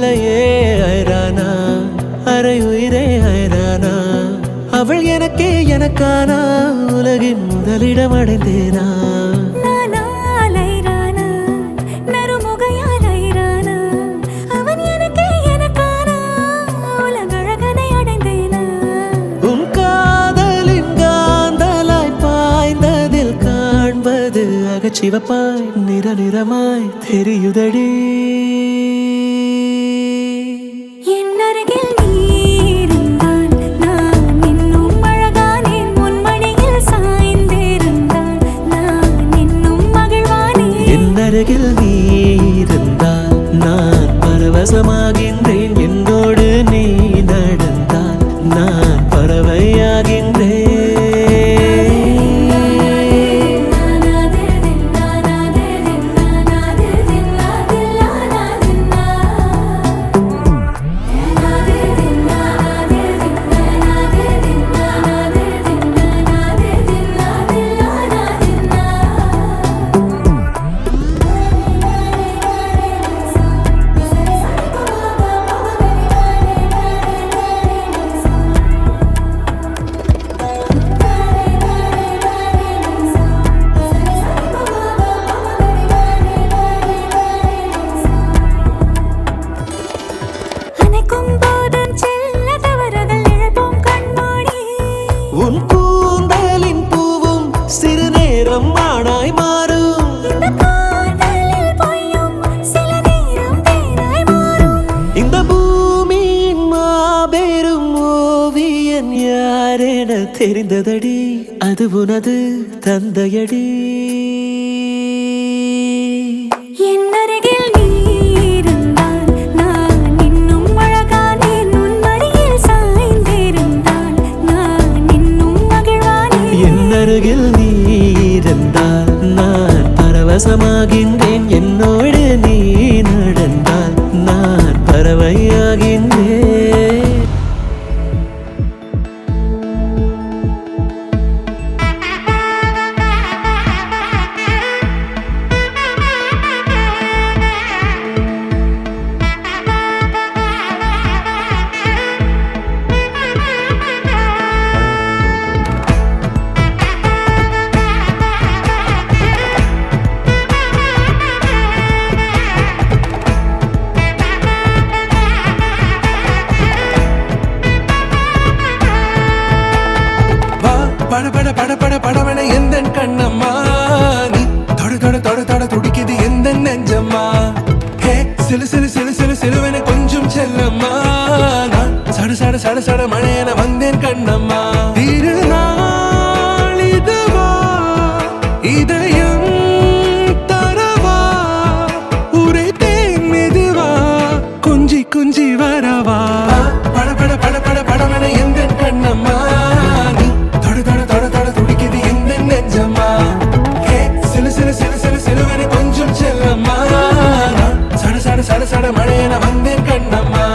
அலையே ஐரானா அரை உயிரே ஐரானா அவள் எனக்கே எனக்கானா உலகின் முதலிடம் அடைந்தேனா உன் காதலின் காந்தலாய் பாய்ந்ததில் காண்பது அகச்சிவப்பாய் நிற நிறமாய் தெரியுதடி அருகில் நீ இருந்தால் நான் பரவசமாகின்றேன் என்னோடு நீ நடந்தால் நான் பறவையாகின்றேன் உன் கூந்தலின் பூவும் சிறு நேரம் மானாய் மாறும் இந்த பூமியின் மாபெரும் ஓவியன் யாரென தெரிந்ததடி அது உனது தந்தையடி அருகில் நீ இருந்தால் நான் பரவசமாகின்றேன் என்னோடு நீ நடந்தால் நான் பறவையாகின்றேன் பட பட பட பட படவன எந்த கண்ணம்மா நீ தொட தொட தொட தொட துடிக்குது எந்த நெஞ்சம்மா ஹே சிலு சிலு சிலு சிலு சிலுவன கொஞ்சம் செல்லம்மா நான் சட சட சட சட மழையன வந்தேன் கண்ணம்மா திருநாள் இதுவா இதயம் தரவா உரைத்தேன் மெதுவா குஞ்சி குஞ்சி வரவா பட பட பட பட படவன எந்த கண்ணம்மா சட சட மழையன வந்தேன் கண்ணம்மா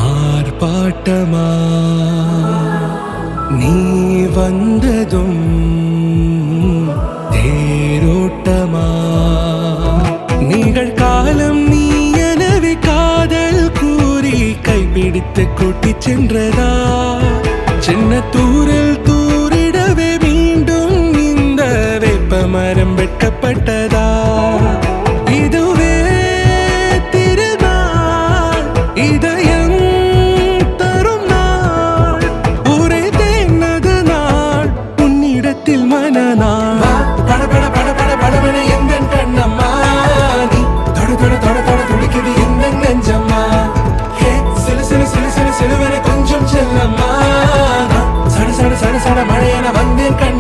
ஆர்ப்பாட்டமா நீ வந்ததும் தேரோட்டமா நிகழ்காலம் நீ எனவே காதல் கூறி கைப்பிடித்து கூட்டிச் சென்றதா சின்ன தூரல் தூரிடவே மீண்டும் இந்த வேப்ப மரம் வெட்கப்பட்டதா இதுவே திருநாள் இதயம் தரும் நாள் ஒரே தேனது நாள் உன்னிடத்தில் மனநாள் பட பட பட பட படவன எந்த கண்ணம்மா நீ தொட தொட தொட தொட துடிக்குது எந்த நெஞ்சம்மா ஹே சிலு சிலு சிலு சிலு சிலுவன கொஞ்சம் செல்லம்மா சட சட சட சட மழையன வந்தேன் கண்ண